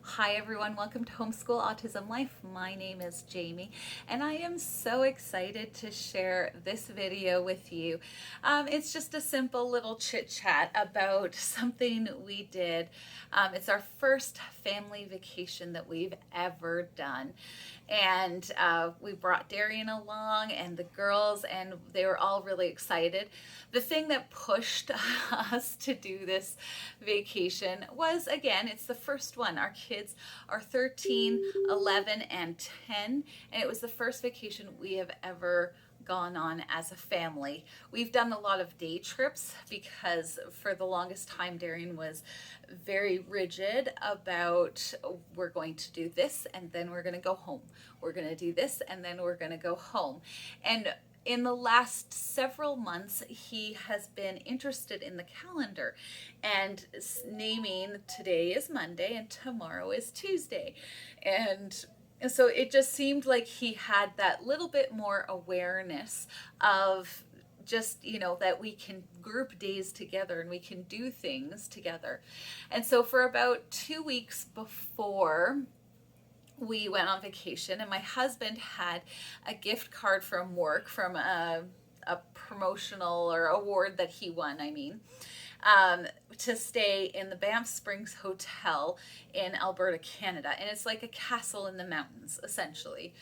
Hi everyone, welcome to Homeschool Autism Life. My name is Jamie and I am so excited to share this video with you. It's just a simple little chit chat about something we did. It's our first family vacation that we've ever done. And we brought Darian along and the girls, and they were all really excited. The thing that pushed us to do this vacation was, again, it's the first one. Our kids are 13, 11, and 10, and it was the first vacation we have ever gone on as a family. We've done a lot of day trips because for the longest time Darian was very rigid about, we're going to do this and then we're going to go home. We're going to do this and then we're going to go home. And in the last several months, he has been interested in the calendar and naming today is Monday and tomorrow is Tuesday. And so it just seemed like he had that little bit more awareness of just, that we can group days together and we can do things together. And so for about 2 weeks before we went on vacation, and my husband had a gift card from work, from a promotional or award that he won, to stay in the Banff Springs Hotel in Alberta, Canada. And it's like a castle in the mountains, essentially.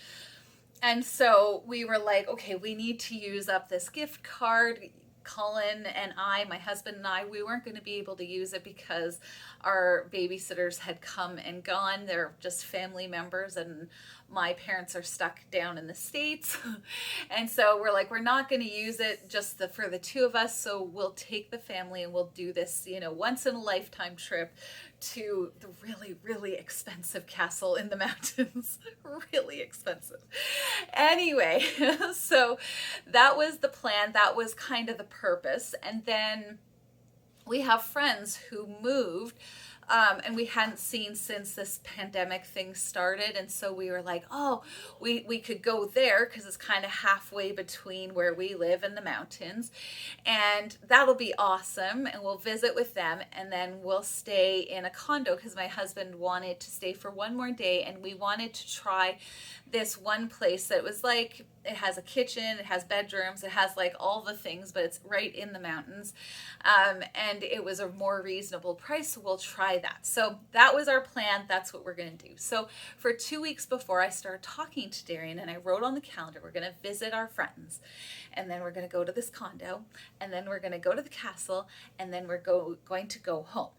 And so we were like, okay, we need to use up this gift card. Colin and I, my husband and I, we weren't going to be able to use it because our babysitters had come and gone. They're just family members, and my parents are stuck down in the States. And so we're like, we're not going to use it just for the two of us. So we'll take the family and we'll do this, once in a lifetime trip to the really, really expensive castle in the mountains. Really expensive. Anyway, so that was the plan. That was kind of the purpose. And then we have friends who moved, and we hadn't seen since this pandemic thing started. And so we were like, oh, we could go there because it's kind of halfway between where we live and the mountains. And that'll be awesome. And we'll visit with them. And then we'll stay in a condo because my husband wanted to stay for one more day. And we wanted to try this one place that was like, it has a kitchen, it has bedrooms, it has like all the things, but it's right in the mountains. And it was a more reasonable price, so we'll try that. So that was our plan. That's what we're going to do. So for 2 weeks before I started talking to Darian, and I wrote on the calendar, we're going to visit our friends, and then we're going to go to this condo, and then we're going to go to the castle, and then we're going to go home.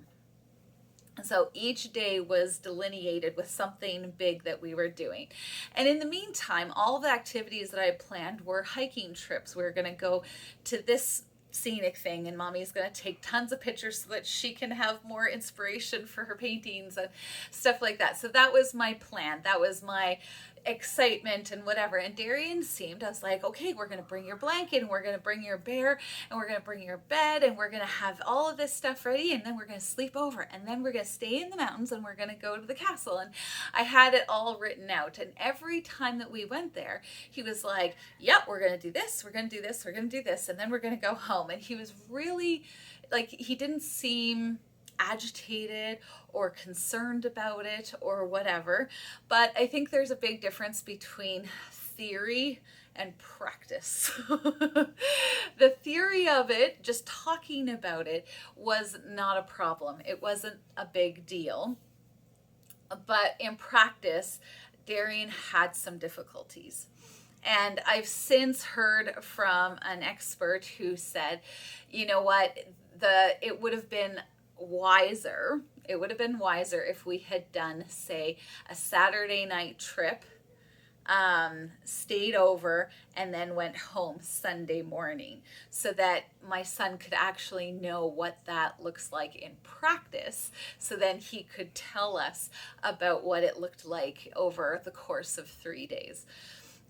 So each day was delineated with something big that we were doing. And in the meantime, all the activities that I had planned were hiking trips. We were going to go to this scenic thing, and Mommy's going to take tons of pictures so that she can have more inspiration for her paintings and stuff like that. So that was my plan. That was my excitement and whatever. And Darian I was like, okay, we're going to bring your blanket, and we're going to bring your bear, and we're going to bring your bed, and we're going to have all of this stuff ready, and then we're going to sleep over, and then we're going to stay in the mountains, and we're going to go to the castle. And I had it all written out. And every time that we went there, he was like, yep, we're going to do this, we're going to do this, we're going to do this, and then we're going to go home. And he was really, like, he didn't seem agitated or concerned about it or whatever. But I think there's a big difference between theory and practice. The theory of it, just talking about it, was not a problem. It wasn't a big deal. But in practice, Darian had some difficulties. And I've since heard from an expert who said, you know what, it would have been wiser if we had done, say, a Saturday night trip, stayed over, and then went home Sunday morning, so that my son could actually know what that looks like in practice, so then he could tell us about what it looked like over the course of 3 days.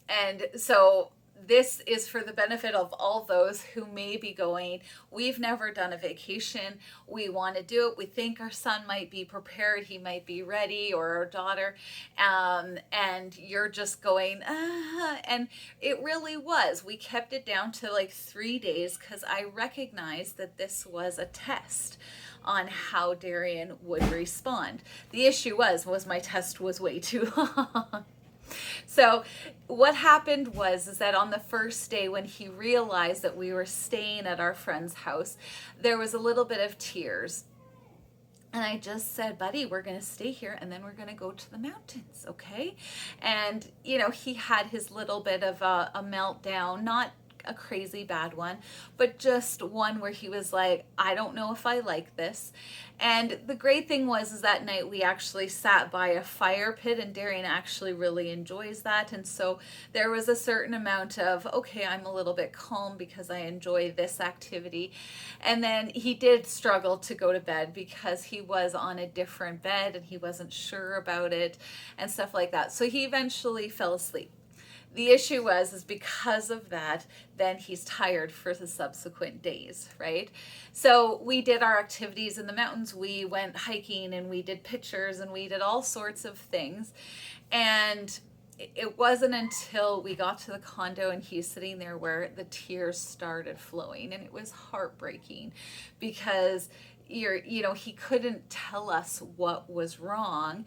And so this is for the benefit of all those who may be going, we've never done a vacation, we want to do it, we think our son might be prepared, he might be ready, or our daughter, and you're just going, and it really was. We kept it down to like 3 days because I recognized that this was a test. on how Darian would respond. The issue was my test was way too long. So what happened was is that on the first day when he realized that we were staying at our friend's house, there was a little bit of tears. And I just said, buddy, we're going to stay here and then we're going to go to the mountains, okay? And, you know, he had his little bit of a meltdown, not a crazy bad one, but just one where he was like, I don't know if I like this. And the great thing was is that night we actually sat by a fire pit, and Darian actually really enjoys that. And so there was a certain amount of, okay, I'm a little bit calm because I enjoy this activity. And then he did struggle to go to bed because he was on a different bed and he wasn't sure about it and stuff like that. So he eventually fell asleep. The issue is because of that, then he's tired for the subsequent days, right? So we did our activities in the mountains. We went hiking and we did pictures and we did all sorts of things. And it wasn't until we got to the condo and he's sitting there where the tears started flowing, and it was heartbreaking because he couldn't tell us what was wrong.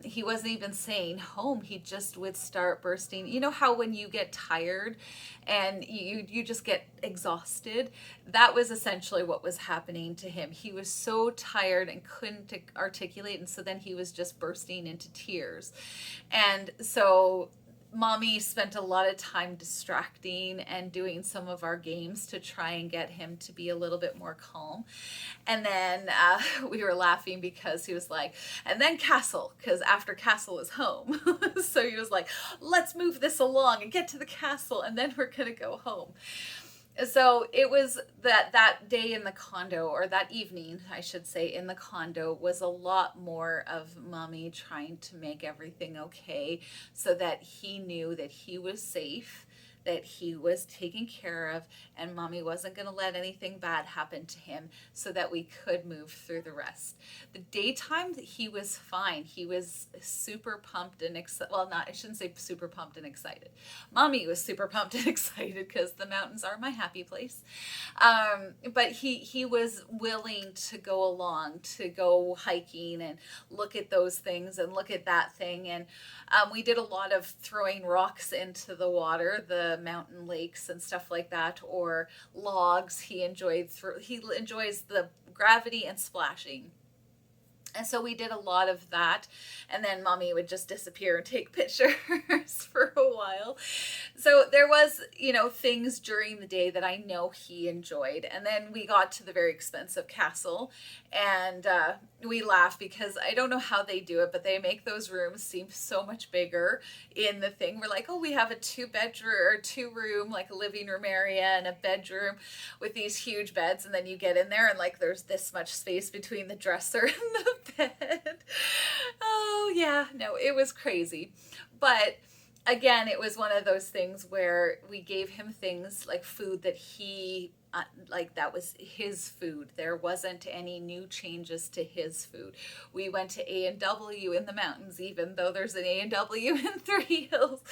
He wasn't even saying home. He just would start bursting. You know how when you get tired and you just get exhausted? That was essentially what was happening to him. He was so tired and couldn't articulate, and so then he was just bursting into tears. And so Mommy spent a lot of time distracting and doing some of our games to try and get him to be a little bit more calm. And then we were laughing because he was like, and then castle, because after castle is home. So he was like, let's move this along and get to the castle, and then we're going to go home. So it was that day in the condo, or that evening, I should say, in the condo, was a lot more of Mommy trying to make everything okay so that he knew that he was safe, that he was taken care of, and Mommy wasn't going to let anything bad happen to him, so that we could move through the rest. The daytime, he was fine. He was super pumped and excited. Well, I shouldn't say super pumped and excited. Mommy was super pumped and excited because the mountains are my happy place. But he was willing to go along, to go hiking and look at those things and look at that thing. And we did a lot of throwing rocks into the water, the mountain lakes and stuff like that, or logs. He enjoys the gravity and splashing. And so we did a lot of that, and then Mommy would just disappear and take pictures for a while. So there was, things during the day that I know he enjoyed. And then we got to the very expensive castle, and we laugh because I don't know how they do it, but they make those rooms seem so much bigger in the thing. We're like, oh, we have a 2-room, like a living room area and a bedroom with these huge beds. And then you get in there and like there's this much space between the dresser and the bed. Oh yeah, no, it was crazy. But again, it was one of those things where we gave him things like food that he that was his food. There wasn't any new changes to his food. We went to A&W in the mountains, even though there's an A&W in Three Hills.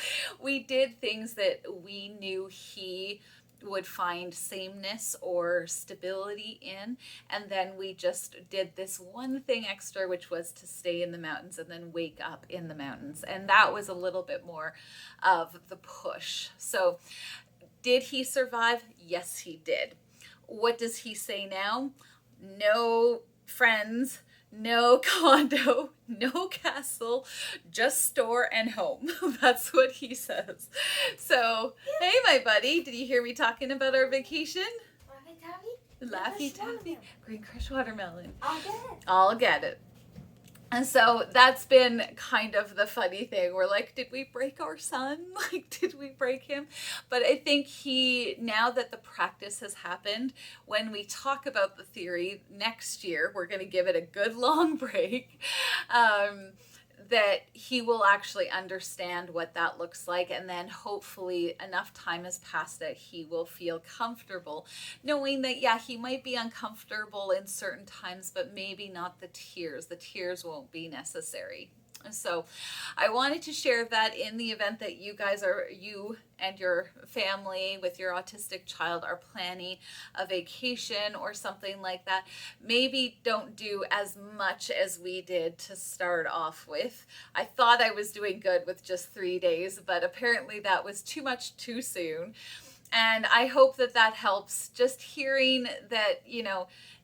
We did things that we knew he would find sameness or stability in, and then we just did this one thing extra, which was to stay in the mountains and then wake up in the mountains, and that was a little bit more of the push. So did he survive? Yes, he did. What does he say now? No friends, no condo, no castle, just store and home. That's what he says. So, hey, my buddy, did you hear me talking about our vacation? Laffy Taffy, green crush watermelon. I'll get it. And so that's been kind of the funny thing. We're like, did we break our son? Like, did we break him? But I think now that the practice has happened, when we talk about the theory next year, we're going to give it a good long break. That he will actually understand what that looks like, and then hopefully enough time has passed that he will feel comfortable knowing that, yeah, he might be uncomfortable in certain times, but maybe not the tears. The tears won't be necessary. So I wanted to share that in the event that you and your family with your autistic child are planning a vacation or something like that. Maybe don't do as much as we did to start off with. I thought I was doing good with just 3 days, but apparently that was too much too soon. And I hope that that helps. Just hearing that,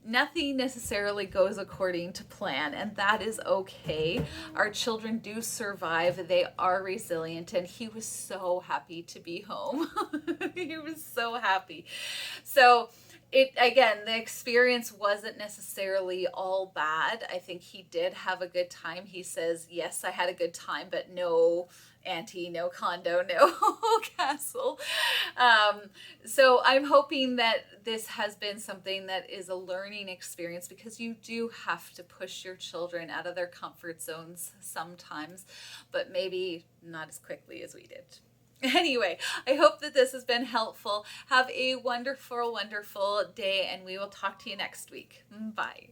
nothing necessarily goes according to plan, and that is okay. Our children do survive, they are resilient, and he was so happy to be home. He was so happy. So, the experience wasn't necessarily all bad. I think he did have a good time. He says, yes, I had a good time, but no auntie, no condo, no castle. So I'm hoping that this has been something that is a learning experience, because you do have to push your children out of their comfort zones sometimes, but maybe not as quickly as we did. Anyway, I hope that this has been helpful. Have a wonderful, wonderful day, and we will talk to you next week. Bye.